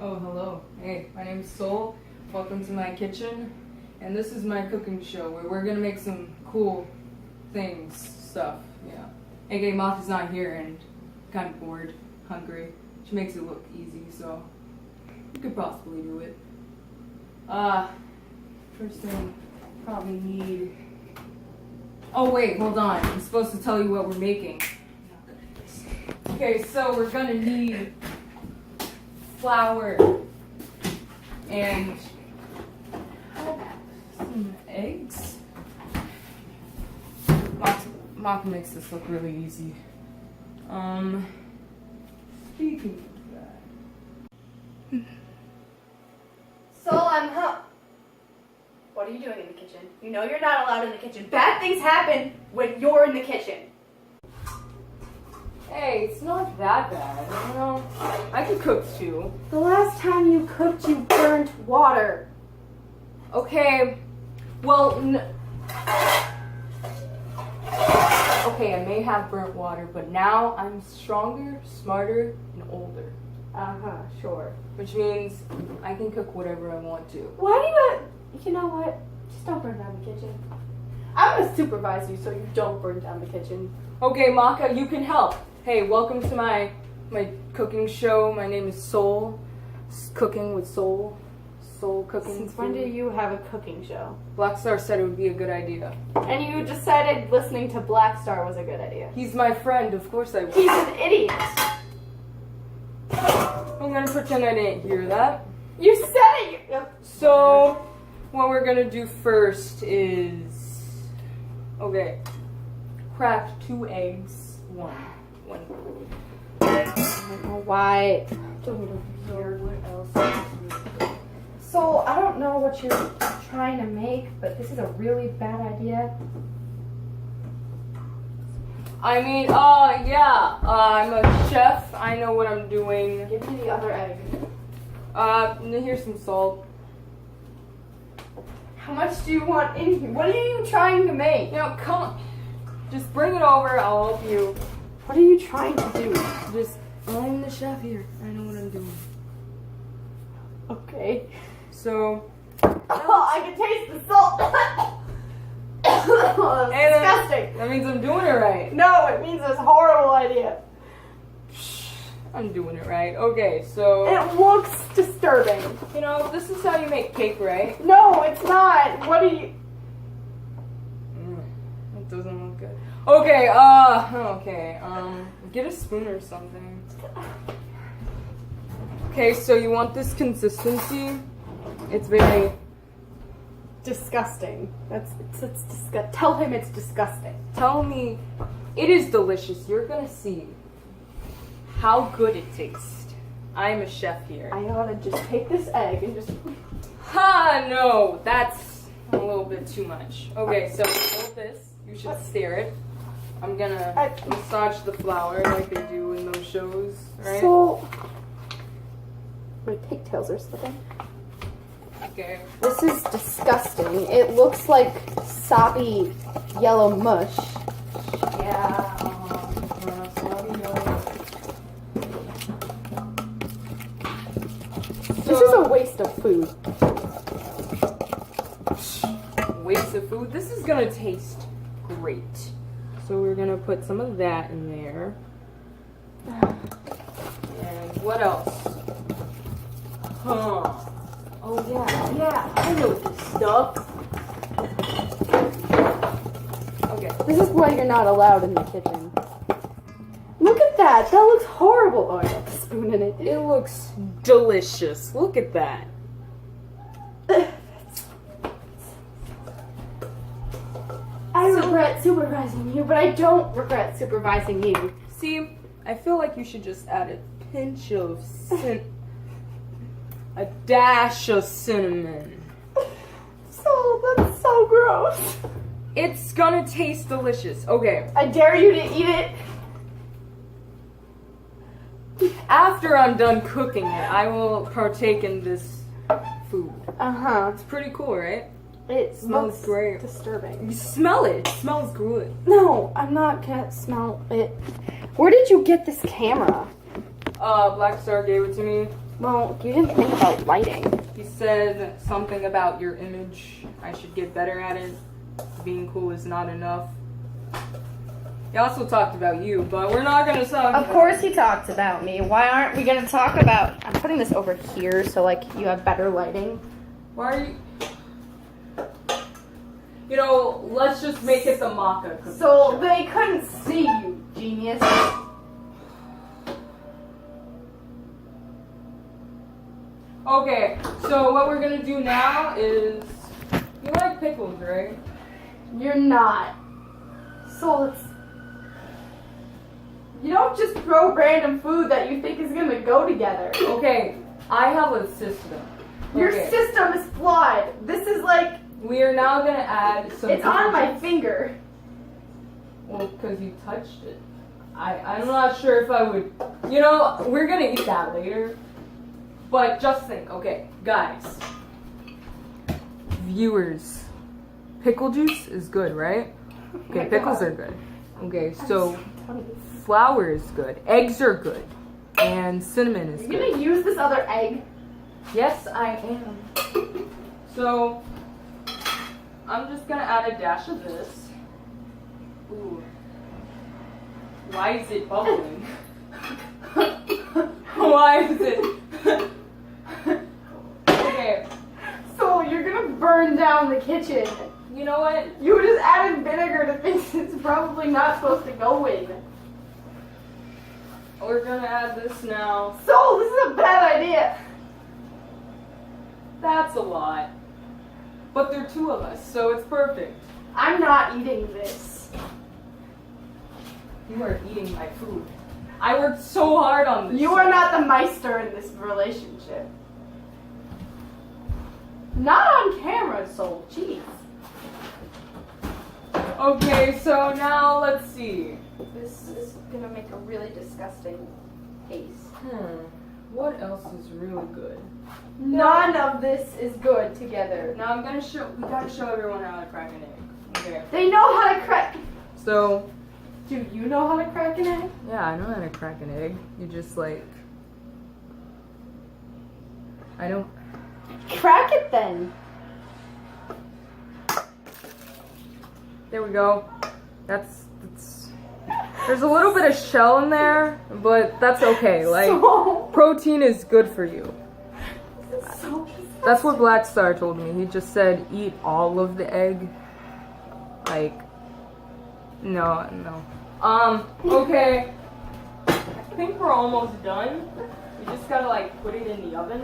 Oh, hello. Hey, my name is Soul. Welcome to my kitchen. And this is my cooking show where we're gonna make some cool things, stuff, yeah. AKA Moth is not here and kind of bored, hungry. She makes it look easy, so you could possibly do it. First thing, probably need... Oh wait, hold on. I'm supposed to tell you what we're making. Okay, so we're gonna need flour and some eggs. Mock makes this look really easy. Speaking of that. Soul, I'm What are you doing in the kitchen? You know you're not allowed in the kitchen. Bad things happen when you're in the kitchen. Hey, it's not that bad. You know, I can cook too. The last time you cooked, you burnt water. Okay, well, okay, I may have burnt water, but now I'm stronger, smarter, and older. Sure. Which means I can cook whatever I want to. Why do you know what? Just don't burn down the kitchen. I'm gonna supervise you so you don't burn down the kitchen. Okay, Maka, you can help. Hey, welcome to my cooking show. My name is Soul. Cooking with Soul. Soul cooking. Since when do you have a cooking show? Black Star said it would be a good idea. And you decided listening to Black Star was a good idea. He's my friend, of course I will. He's an idiot. I'm gonna pretend I didn't hear that. You said it! So, what we're gonna do first is... Okay. Crack 2 eggs. One. I don't know why. What else? So, I don't know what you're trying to make, but this is a really bad idea. I mean, yeah. I'm a chef. I know what I'm doing. Give me the other egg. Here's some salt. How much do you want in here? What are you trying to make? You know, come on. Just bring it over. I'll help you. What are you trying to do? I'm the chef here. I know what I'm doing. Okay. So... Oh, I can taste the salt. Oh, that's disgusting. That means I'm doing it right. No, it means it's a horrible idea. I'm doing it right. Okay, so... It looks disturbing. You know, this is how you make cake, right? No, it's not. What do you... It doesn't look good. Okay, get a spoon or something. Okay, so you want this consistency? It's very... disgusting. It's disgusting. Tell him it's disgusting. Tell me it is delicious. You're gonna see how good it tastes. I'm a chef here. I ought to just take this egg and just... Ha! No, that's a little bit too much. Okay, so hold this. You should stare it. I'm gonna massage the flour like they do in those shows, right? So... My pigtails are slipping. Okay. This is disgusting. It looks like soppy yellow mush. Yeah. This is a waste of food. Waste of food? This is gonna taste great. So we're gonna put some of that in there. And what else? Huh. Oh yeah, I know this stuff. Okay. This is why you're not allowed in the kitchen. Look at that. That looks horrible. Oh, I got the spoon in it. It looks delicious. Look at that. I regret supervising you, but I don't regret supervising you. See, I feel like you should just add a pinch of a dash of cinnamon. So, that's so gross. It's gonna taste delicious. Okay. I dare you to eat it. After I'm done cooking it, I will partake in this food. Uh-huh. It's pretty cool, right? It Smells great. Disturbing. You smell it. It smells good. No, I'm not gonna smell it. Where did you get this camera? Black Star gave it to me. Well, you didn't think about lighting. He said something about your image. I should get better at it. Being cool is not enough. He also talked about you, but we're not gonna talk. Of course he talked about me. Why aren't we gonna talk about... I'm putting this over here so, like, you have better lighting. Why are you... You know, let's just make it the maca cookie So show. they couldn't see you, genius. Okay, so what we're gonna do now is... You like pickles, right? You're not. So let's... You don't just throw random food that you think is gonna go together. Okay, I have a system. Your Okay. system is flawed. This is like... We are now gonna add some... It's on my finger. Well, because you touched it. I'm not sure if I would... You know, we're gonna eat that later. But just think, okay, guys. Viewers. Pickle juice is good, right? Okay, pickles are good. Okay, so flour is good. Eggs are good. And cinnamon is You're good. gonna use this other egg? Yes, I am. So, I'm just gonna add a dash of this. Ooh. Why is it bubbling? Why is it? Okay, So you're gonna burn down the kitchen. you know what? You just added vinegar to things it's probably not supposed to go in. We're gonna add this now. So this is a bad idea. That's a lot. But there are two of us, so it's perfect. I'm not eating this. You are eating my food. I worked so hard on this. You are not the Meister in this relationship. Not on camera, Soul. Jeez. Okay, so now let's see. This is gonna make a really disgusting taste. What else is really good? None of this is good together. Now we gotta show everyone how to crack an egg. Okay. They know how to crack. So, Do you know how to crack an egg? yeah, I know how to crack an egg. You just like... I don't... Crack it then. There we go. That's... There's a little bit of shell in there, but that's okay. Like, So, protein is good for you. so That's what Black Star told me. He just said eat all of the egg. Like, no. Okay. I think we're almost done. We just gotta like put it in the oven.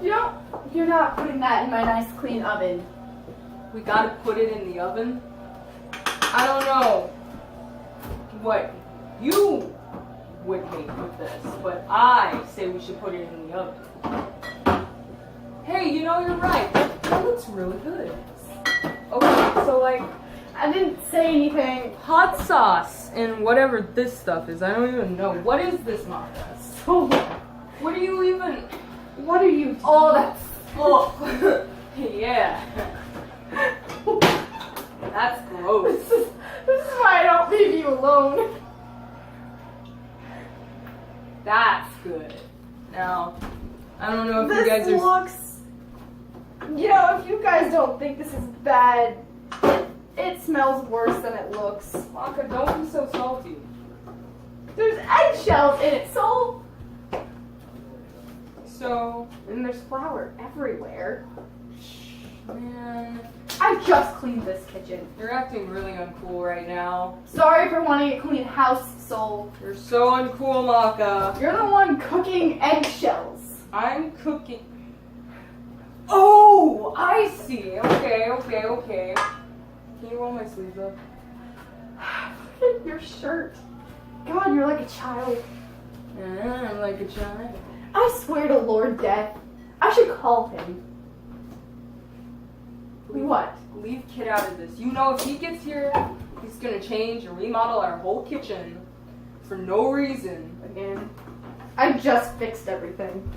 You're not putting that in my nice clean oven. We gotta put it in the oven. I don't know what you would make with this, but I say we should put it in the oven. Hey, you know, you're right. That looks really good. Okay, so like I didn't say anything. hot sauce and whatever this stuff is. I don't even know. What is this, maca? So, What do you even... what are you? Oh, that's... Oh, yeah. That's gross. This is why I don't leave you alone. That's good. Now, I don't know if This you guys are... looks. You know, if you guys don't think this is bad, it smells worse than it looks. Maca, don't be so salty. There's eggshells in it, so. So, And there's flour everywhere. man, I just cleaned this kitchen. you're acting really uncool right now. Sorry for wanting a clean house, Soul. You're so uncool, Maca. You're the one cooking eggshells. I'm cooking... Oh, I see. Okay. Can you roll my sleeves up? Look at your shirt. God, you're like a child. I'm like a child. I swear to Lord Death, I should call him. What? Leave Kid out of this. You know, if he gets here, he's gonna change and remodel our whole kitchen for no reason. Again. I just fixed everything.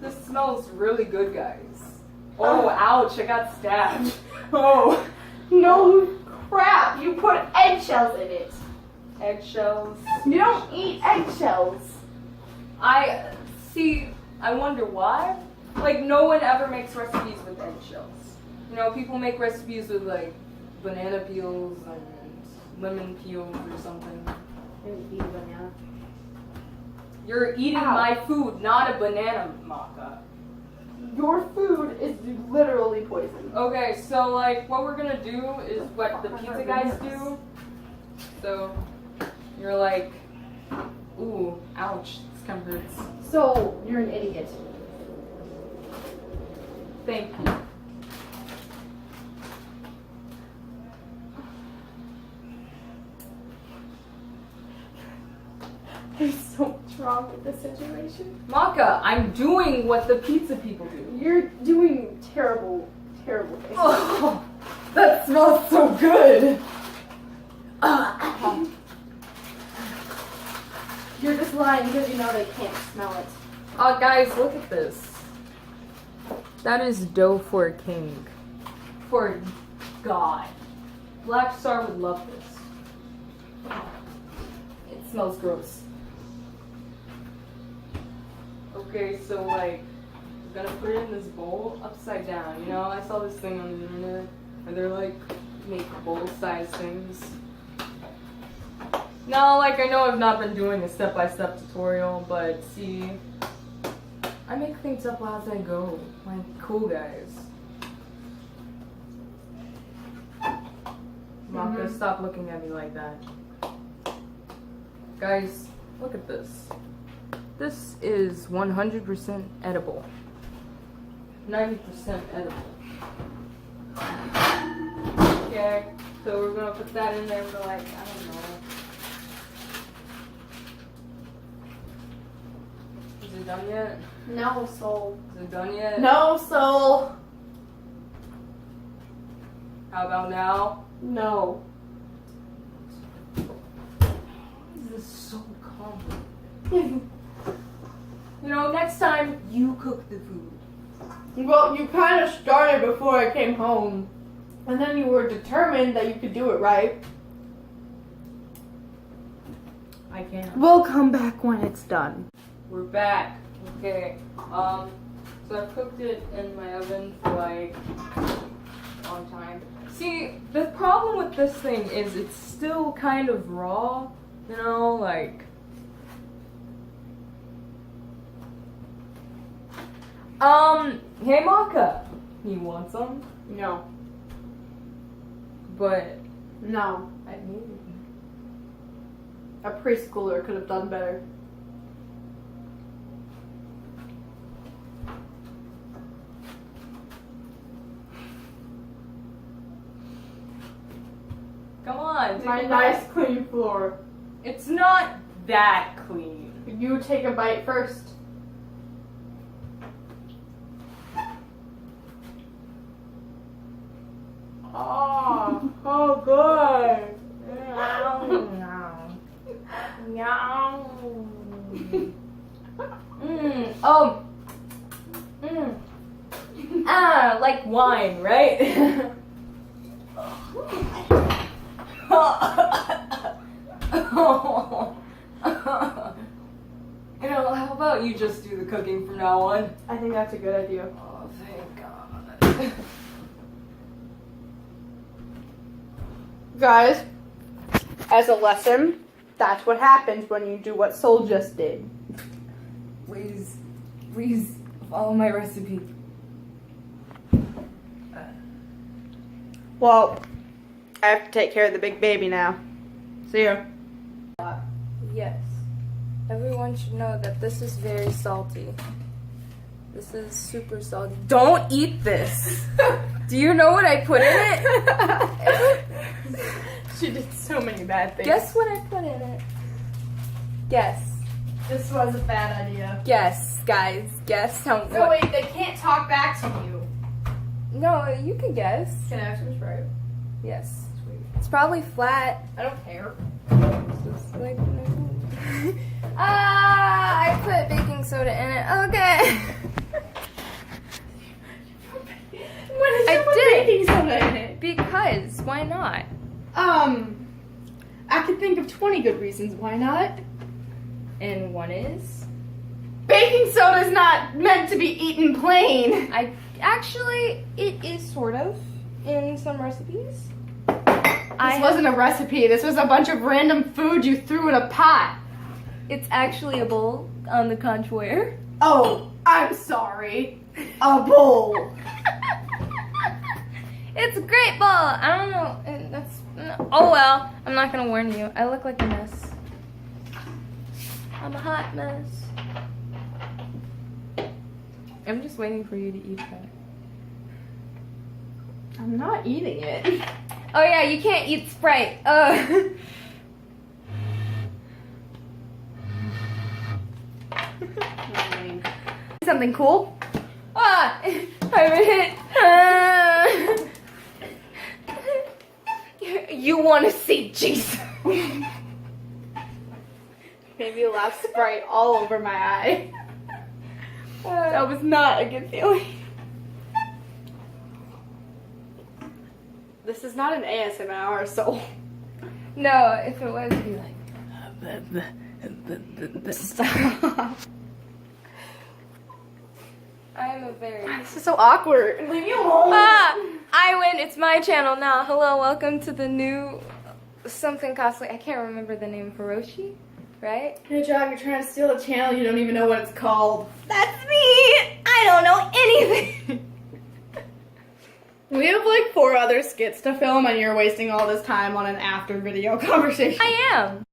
This smells really good, guys. Oh, ouch, I got stabbed. Oh. No crap, you put eggshells in it. Eggshells. You don't eat eggshells. See, I wonder why. Like, no one ever makes recipes with eggshells. You know, people make recipes with, like, banana peels and lemon peels or something. Eat a banana. You're eating Ow. my food, not a banana, Maka. Your food is literally poison. Okay, so, like, what we're gonna do is what the pizza guys do. So, you're like, ooh, ouch, this kind of hurts. So, you're an idiot. Thank you. There's so much wrong with this situation. Maka, I'm doing what the pizza people do. You're doing terrible, terrible things. Oh, that smells so good. You're just lying because you know they can't smell it. Oh, guys, look at this. That is dough for a king. For God. Black Star would love this. It smells gross. Okay, so like, I'm gonna put it in this bowl upside down. You know, I saw this thing on the internet where they're like, make bowl-sized things. Now, like, I know I've not been doing a step-by-step tutorial, but see, I make things up as I go. Like, cool guys. Maka, stop looking at me like that. Guys, look at this. This is 100% edible. 90% edible. Okay, so we're gonna put that in there for like, I don't know. Is it done yet? No, soul. Is it done yet? No, soul. How about now? No. This is so complicated. You know, next time you cook the food. Well, you kind of started before I came home. And then you were determined that you could do it right. I can't. We'll come back when it's done. We're back. Okay. So I cooked it in my oven for like a long time. See, the problem with this thing is it's still kind of raw. You know, like. Hey Maka, you want some? No. But No. I need it. A preschooler could have done better. Come on, take My a nice bite. clean floor. It's not that clean. You take a bite first. Oh, oh good. Like wine, right? You know, how about you just do the cooking from now on? I think that's a good idea. Oh, thank God. Guys, as a lesson, that's what happens when you do what Soul just did. Please follow my recipe. Well, I have to take care of the big baby now. See ya. Yes. Everyone should know that this is very salty. This is super salty. Don't eat this! Do you know what I put in it? She did so many bad things. Guess what I put in it? Guess. This was a bad idea. Guess, guys. Guess how. No, wait, they can't talk back to you. No, you can guess. Can I have some Sprite? Yes. It's probably flat. I don't care. Just like. I put baking soda in it. Okay. What is I there with did. baking soda in it? Because why not? I could think of 20 good reasons why not. And one is. Baking baking soda is not meant to be eaten plain. It is sort of in some recipes. This wasn't a recipe. This was a bunch of random food you threw in a pot. It's actually a bowl on the contraire. Oh, I'm sorry. A bowl. It's a great bowl. I don't know. Oh well. I'm not gonna warn you. I look like a mess. I'm a hot mess. I'm just waiting for you to eat that. I'm not eating it. Oh yeah, you can't eat Sprite. Something cool? Ah, I'm hit. You want to see Jesus? Maybe a lot of Sprite all over my eye. That was not a good feeling. This is not an ASMR, so. No, if it was, it'd be like. Stop. I'm a very. This is so awkward. Leave me alone. I win. It's my channel now. Hello, welcome to the new something costly. I can't remember the name. Hiroshi, right? Good job. You're trying to steal a channel. You don't even know what it's called. That's me. I don't know anything. We have like 4 other skits to film, and you're wasting all this time on an after video conversation. I am.